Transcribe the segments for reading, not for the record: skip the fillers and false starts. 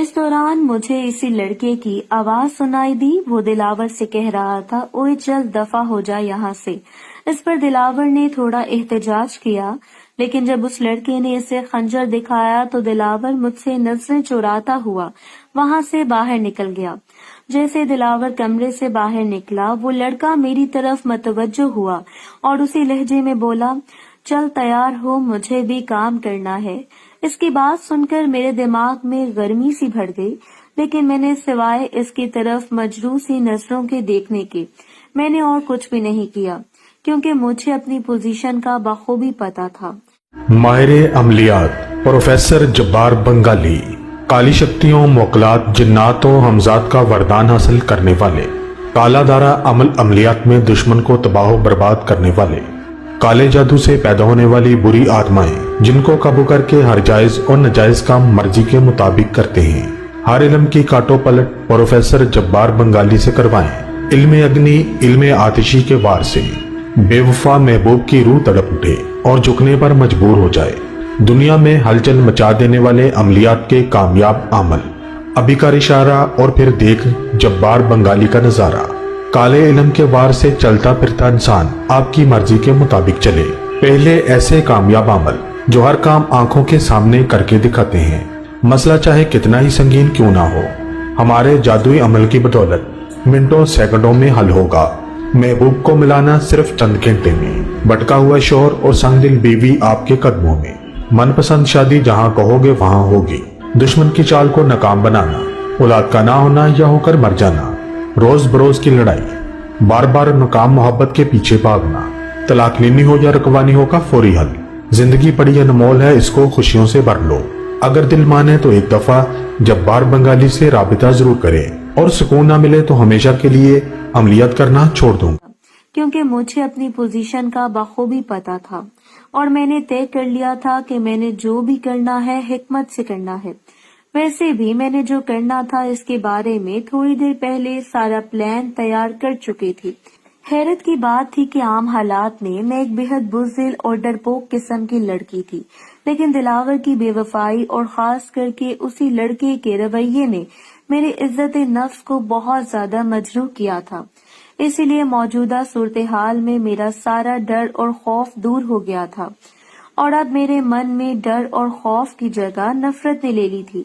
اس دوران مجھے اسی لڑکے کی آواز سنائی دی. وہ دلاور سے کہہ رہا تھا اوئے جلد دفع ہو جا یہاں سے. اس پر دلاور نے تھوڑا احتجاج کیا، لیکن جب اس لڑکے نے اسے خنجر دکھایا تو دلاور مجھ سے نظریں چراتا ہوا وہاں سے باہر نکل گیا. جیسے دلاور کمرے سے باہر نکلا وہ لڑکا میری طرف متوجہ ہوا اور اسی لہجے میں بولا، چل تیار ہو، مجھے بھی کام کرنا ہے. اس کی بات سن کر میرے دماغ میں گرمی سی بھر گئی، لیکن میں نے سوائے اس کی طرف مجروح سی نظروں کے دیکھنے کے میں نے اور کچھ بھی نہیں کیا، کیونکہ مجھے اپنی پوزیشن کا بخوبی پتا تھا. ماہر عملیات پروفیسر جبار بنگالی، کالی شکتیوں، موکلات، جنات و حمزات کا وردان حاصل کرنے والے، کالا دارہ عملیات میں دشمن کو تباہ و برباد کرنے والے، کالے جادو سے پیدا ہونے والی بری آتمائیں جن کو قابو کر کے ہر جائز اور ناجائز کام مرضی کے مطابق کرتے ہیں. ہر علم کی کاٹو پلٹ پروفیسر جبار بنگالی سے کروائیں. علم اگنی، علم آتشی کے وار سے بے وفا محبوب کی روح تڑپ اٹھے اور جھکنے پر مجبور ہو جائے. دنیا میں ہلچل مچا دینے والے عملیات کے کامیاب عمل. ابھی کا اشارہ اور پھر دیکھ جبار بنگالی کا نظارہ. کالے علم کے وار سے چلتا پھرتا انسان آپ کی مرضی کے مطابق چلے. پہلے ایسے کامیاب عمل جو ہر کام آنکھوں کے سامنے کر کے دکھاتے ہیں، مسئلہ چاہے کتنا ہی سنگین کیوں نہ ہو، ہمارے جادوئی عمل کی بدولت منٹوں سیکنڈوں میں حل ہوگا. محبوب کو ملانا صرف چند گھنٹے میں. بھٹکا ہوا شوہر اور سنگ دل بیوی آپ کے قدموں میں. من پسند شادی جہاں کہو گے وہاں ہوگی. دشمن کی چال کو ناکام بنانا، اولاد کا نہ ہونا یا ہو کر مر جانا، روز بروز کی لڑائی، بار بار ناکام محبت کے پیچھے بھاگنا، طلاق لینی ہو یا رکوانی ہو کا فوری حل. زندگی بڑی انمول ہے، اس کو خوشیوں سے بھر لو. اگر دل مانے تو ایک دفعہ جبار بنگالی سے رابطہ ضرور کریں، اور سکون نہ ملے تو ہمیشہ کے لیے عملیات کرنا چھوڑ دوں. کیونکہ مجھے اپنی پوزیشن کا بخوبی پتا تھا اور میں نے طے کر لیا تھا کہ میں نے جو بھی کرنا ہے حکمت سے کرنا ہے. ویسے بھی میں نے جو کرنا تھا اس کے بارے میں تھوڑی دیر پہلے سارا پلان تیار کر چکی تھی. حیرت کی بات تھی کہ عام حالات میں میں ایک بے حد بزدل اور ڈرپوک قسم کی لڑکی تھی، لیکن دلاور کی بے وفائی اور خاص کر کے اسی لڑکے کے رویے نے میری عزت نفس کو بہت زیادہ مجروح کیا تھا. اسی لیے موجودہ صورتحال میں میرا سارا ڈر اور خوف دور ہو گیا تھا، اور اب میرے من میں ڈر اور خوف کی جگہ نفرت نے لے لی تھی.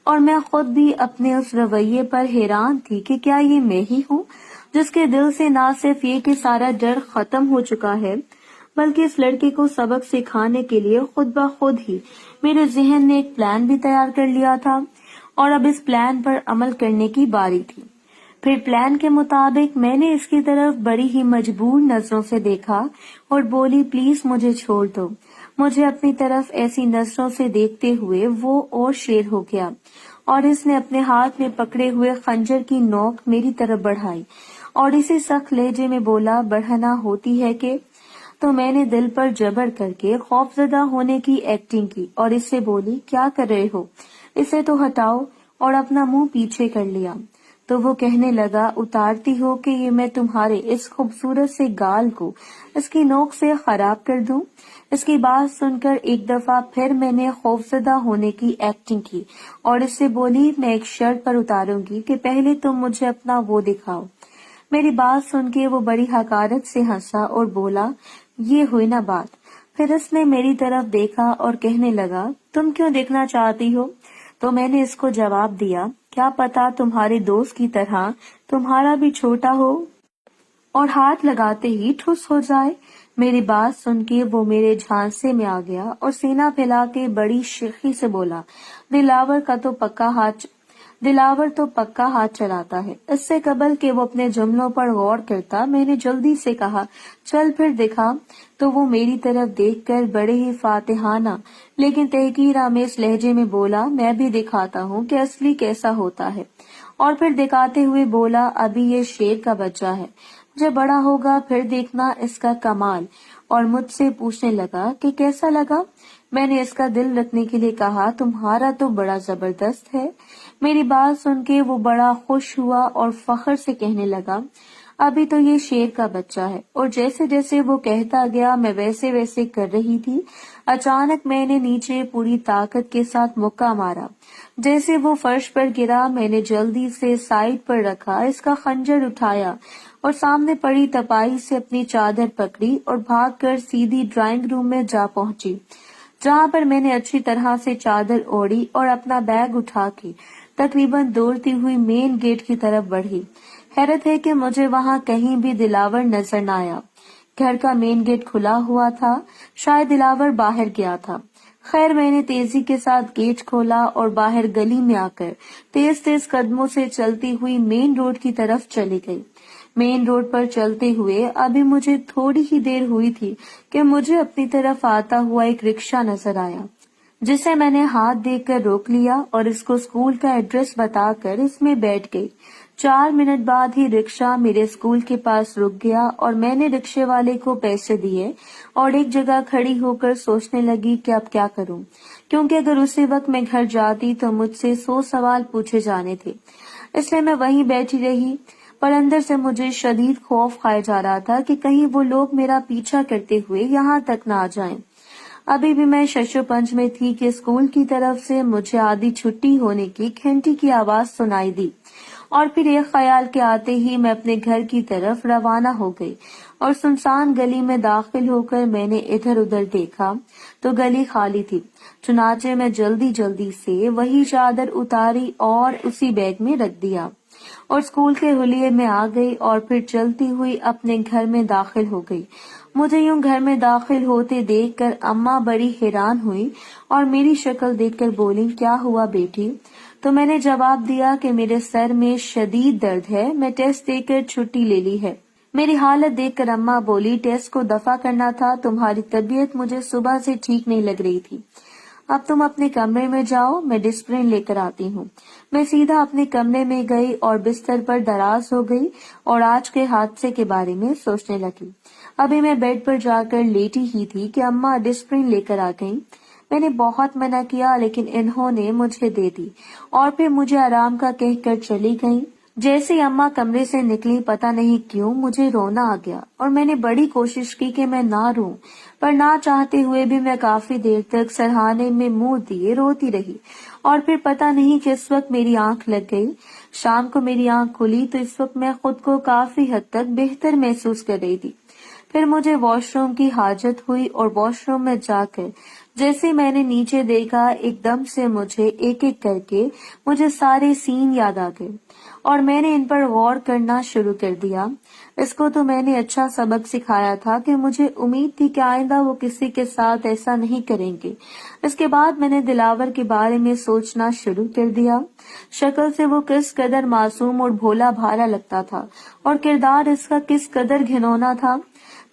اور میں خود بھی اپنے اس رویے پر حیران تھی کہ کیا یہ میں ہی ہوں جس کے دل سے نہ صرف یہ کہ سارا ڈر ختم ہو چکا ہے، بلکہ اس لڑکے کو سبق سکھانے کے لیے خود بخود ہی میرے ذہن نے ایک پلان بھی تیار کر لیا تھا، اور اب اس پلان پر عمل کرنے کی باری تھی. پھر پلان کے مطابق میں نے اس کی طرف بڑی ہی مجبور نظروں سے دیکھا اور بولی، پلیز مجھے چھوڑ دو. مجھے اپنی طرف ایسی نظروں سے دیکھتے ہوئے وہ اور شیر ہو گیا، اور اس نے اپنے ہاتھ میں پکڑے ہوئے خنجر کی نوک میری طرف بڑھائی اور اسی سخت لہجے میں بولا، بڑھنا ہوتی ہے کہ. تو میں نے دل پر جبر کر کے خوفزدہ ہونے کی ایکٹنگ کی اور اس سے بولی، کیا کر رہے ہو، اسے تو ہٹاؤ، اور اپنا منہ پیچھے کر لیا. تو وہ کہنے لگا، اتارتی ہو کہ یہ میں تمہارے اس خوبصورت سے گال کو اس کی نوک سے خراب کر دوں. اس کی بات سن کر ایک دفعہ پھر میں نے خوفزدہ ہونے کی ایکٹنگ کی اور اس سے بولی، میں ایک شرط پر اتاروں گی کہ پہلے تم مجھے اپنا وہ دکھاؤ. میری بات سن کے وہ بڑی حقارت سے ہنسا اور بولا، یہ ہوئی نا بات. پھر اس نے میری طرف دیکھا اور کہنے لگا، تم کیوں دیکھنا چاہتی ہو؟ تو میں نے اس کو جواب دیا، کیا پتا تمہارے دوست کی طرح تمہارا بھی چھوٹا ہو اور ہاتھ لگاتے ہی ٹھس ہو جائے. میری بات سن کے وہ میرے جھانسے میں آ گیا اور سینہ پھیلا کے بڑی شیخی سے بولا، دلاور تو پکا ہاتھ چلاتا ہے. اس سے قبل کہ وہ اپنے جملوں پر غور کرتا میں نے جلدی سے کہا، چل پھر دکھا. تو وہ میری طرف دیکھ کر بڑے ہی فاتحانہ لیکن تحقیر آمیز لہجے میں بولا، میں بھی دکھاتا ہوں کہ اصلی کیسا ہوتا ہے. اور پھر دکھاتے ہوئے بولا، ابھی یہ شیر کا بچہ ہے، جب بڑا ہوگا پھر دیکھنا اس کا کمال. اور مجھ سے پوچھنے لگا کہ کیسا لگا. میں نے اس کا دل رکھنے کے لیے کہا، تمہارا تو بڑا زبردست ہے. میری بات سن کے وہ بڑا خوش ہوا اور فخر سے کہنے لگا، ابھی تو یہ شیر کا بچہ ہے. اور جیسے جیسے وہ کہتا گیا میں ویسے ویسے کر رہی تھی. اچانک میں نے نیچے پوری طاقت کے ساتھ مکہ مارا. جیسے وہ فرش پر گرا میں نے جلدی سے سائڈ پر رکھا اس کا خنجر اٹھایا اور سامنے پڑی تپائی سے اپنی چادر پکڑی اور بھاگ کر سیدھی ڈرائنگ روم میں جا پہنچی، جہاں پر میں نے اچھی طرح سے چادر اوڑھی اور اپنا بیگ اٹھا کے تقریباً دوڑتی ہوئی مین گیٹ کی طرف بڑھی. حیرت ہے کہ مجھے وہاں کہیں بھی دلاور نظر نہ آیا. گھر کا مین گیٹ کھلا ہوا تھا، شاید دلاور باہر گیا تھا. خیر میں نے تیزی کے ساتھ گیٹ کھولا اور باہر گلی میں آ کر تیز تیز قدموں سے چلتی ہوئی مین روڈ کی طرف چلی گئی. مین روڈ پر چلتے ہوئے ابھی مجھے تھوڑی ہی دیر ہوئی تھی کہ مجھے اپنی طرف آتا ہوا ایک رکشہ نظر آیا، جسے میں نے ہاتھ دیکھ کر روک لیا اور اس کو اسکول کا ایڈریس بتا کر اس میں بیٹھ گئی. 4 منٹ بعد ہی رکشہ میرے اسکول کے پاس رک گیا اور میں نے رکشے والے کو پیسے دیے اور ایک جگہ کھڑی ہو کر سوچنے لگی کہ اب کیا کروں، کیونکہ اگر اسی وقت میں گھر جاتی تو مجھ سے 100 سوال پوچھے جانے تھے. اس لیے میں وہیں بیٹھی رہی، پر اندر سے مجھے شدید خوف کھائے جا رہا تھا کہ کہیں وہ لوگ میرا پیچھا کرتے ہوئے یہاں تک نہ آ جائیں. ابھی بھی میں ششو پنج میں تھی کہ اسکول کی طرف سے مجھے آدھی چھٹی ہونے کی گھنٹی کی آواز سنائی دی اور پھر ایک خیال کے آتے ہی میں اپنے گھر کی طرف روانہ ہو گئی اور سنسان گلی میں داخل ہو کر میں نے ادھر ادھر دیکھا تو گلی خالی تھی. چنانچہ میں جلدی جلدی سے وہی چادر اتاری اور اسی بیگ میں رکھ دیا اور اسکول کے حلیے میں آ گئی اور پھر چلتی ہوئی اپنے گھر میں داخل ہو گئی. مجھے یوں گھر میں داخل ہوتے دیکھ کر اماں بڑی حیران ہوئی اور میری شکل دیکھ کر بولی کیا ہوا بیٹی؟ تو میں نے جواب دیا کہ میرے سر میں شدید درد ہے، میں ٹیسٹ دے کر چھٹی لے لی ہے. میری حالت دیکھ کر اماں بولی ٹیسٹ کو دفع کرنا تھا، تمہاری طبیعت مجھے صبح سے ٹھیک نہیں لگ رہی تھی. اب تم اپنے کمرے میں جاؤ، میں ڈسپلن لے کر آتی ہوں. میں سیدھا اپنے کمرے میں گئی اور بستر پر دراز ہو گئی اور آج کے حادثے کے بارے میں سوچنے لگی. ابھی میں بیڈ پر جا کر لیٹی ہی تھی کہ اماں ڈسپلن لے کر آ گئیں. میں نے بہت منع کیا لیکن انہوں نے مجھے دے دی اور پھر مجھے آرام کا کہہ کر چلی گئیں. جیسے اماں کمرے سے نکلی پتہ نہیں کیوں مجھے رونا آ گیا اور میں نے بڑی کوشش کی کہ میں نہ روں، پر نہ چاہتے ہوئے بھی میں کافی دیر تک سرہانے میں منہ دیے روتی رہی اور پھر پتہ نہیں کس وقت میری آنکھ لگ گئی. شام کو میری آنکھ کھلی تو اس وقت میں خود کو کافی حد تک بہتر محسوس کر رہی تھی. پھر مجھے واش روم کی حاجت ہوئی اور واش روم میں جا کر جیسے میں نے نیچے دیکھا ایک دم سے مجھے ایک ایک کر کے مجھے سارے سین یاد آ گئے اور میں نے ان پر غور کرنا شروع کر دیا. اس کو تو میں نے اچھا سبق سکھایا تھا کہ مجھے امید تھی کہ آئندہ وہ کسی کے ساتھ ایسا نہیں کریں گے. اس کے بعد میں نے دلاور کے بارے میں سوچنا شروع کر دیا. شکل سے وہ کس قدر معصوم اور بھولا بھالا لگتا تھا اور کردار اس کا کس قدر گھنونا تھا.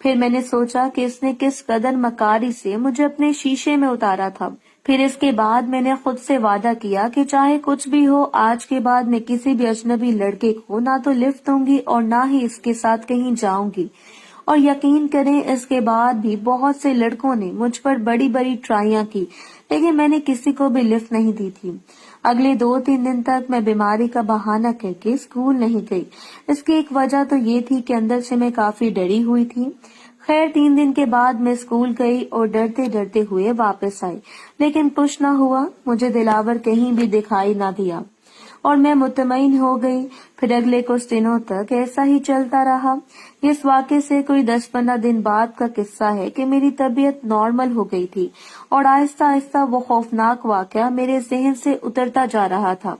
پھر میں نے سوچا کہ اس نے کس قدر مکاری سے مجھے اپنے شیشے میں اتارا تھا. پھر اس کے بعد میں نے خود سے وعدہ کیا کہ چاہے کچھ بھی ہو آج کے بعد میں کسی بھی اجنبی لڑکے کو نہ تو لفٹ دوں گی اور نہ ہی اس کے ساتھ کہیں جاؤں گی. اور یقین کریں اس کے بعد بھی بہت سے لڑکوں نے مجھ پر بڑی بڑی ٹرائیاں کی لیکن میں نے کسی کو بھی لفٹ نہیں دی تھی. اگلے 2-3 دن تک میں بیماری کا بہانہ کر کے اسکول نہیں گئی. اس کی ایک وجہ تو یہ تھی کہ اندر سے میں کافی ڈری ہوئی تھی. خیر 3 دن کے بعد میں اسکول گئی اور ڈرتے ڈرتے ہوئے واپس آئی لیکن کچھ نہ ہوا. مجھے دلاور کہیں بھی دکھائی نہ دیا اور میں مطمئن ہو گئی. پھر اگلے کچھ دنوں تک ایسا ہی چلتا رہا. اس واقعے سے کوئی 10-15 دن بعد کا قصہ ہے کہ میری طبیعت نارمل ہو گئی تھی اور آہستہ آہستہ وہ خوفناک واقعہ میرے ذہن سے اترتا جا رہا تھا.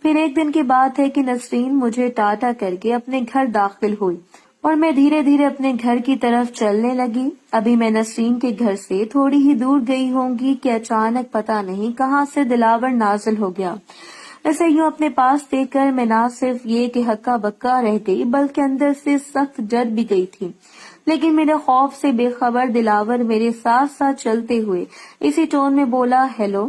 پھر ایک دن کی بات ہے کہ نسرین مجھے ٹاٹا کر کے اپنے گھر داخل ہوئی اور میں دھیرے دھیرے اپنے گھر کی طرف چلنے لگی. ابھی میں نسرین کے گھر سے تھوڑی ہی دور گئی ہوں گی کہ اچانک پتہ نہیں کہاں سے دلاور نازل ہو گیا. اسے یوں اپنے پاس دیکھ کر میں نہ صرف یہ کہ ہکا بکا رہ گئی بلکہ اندر سے سخت ڈر بھی گئی تھی. لیکن میرے خوف سے بے خبر دلاور میرے ساتھ ساتھ چلتے ہوئے اسی ٹون میں بولا ہیلو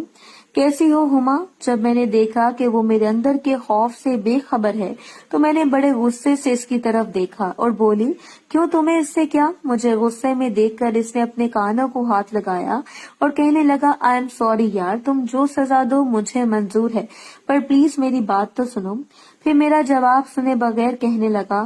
کیسی ہو ہما. جب میں نے دیکھا کہ وہ میرے اندر کے خوف سے بے خبر ہے تو میں نے بڑے غصے سے اس کی طرف دیکھا اور بولی کیوں تمہیں اس سے کیا. مجھے غصے میں دیکھ کر اس نے اپنے کانوں کو ہاتھ لگایا اور کہنے لگا آئی ایم سوری یار، تم جو سزا دو مجھے منظور ہے پر پلیز میری بات تو سنو. پھر میرا جواب سنے بغیر کہنے لگا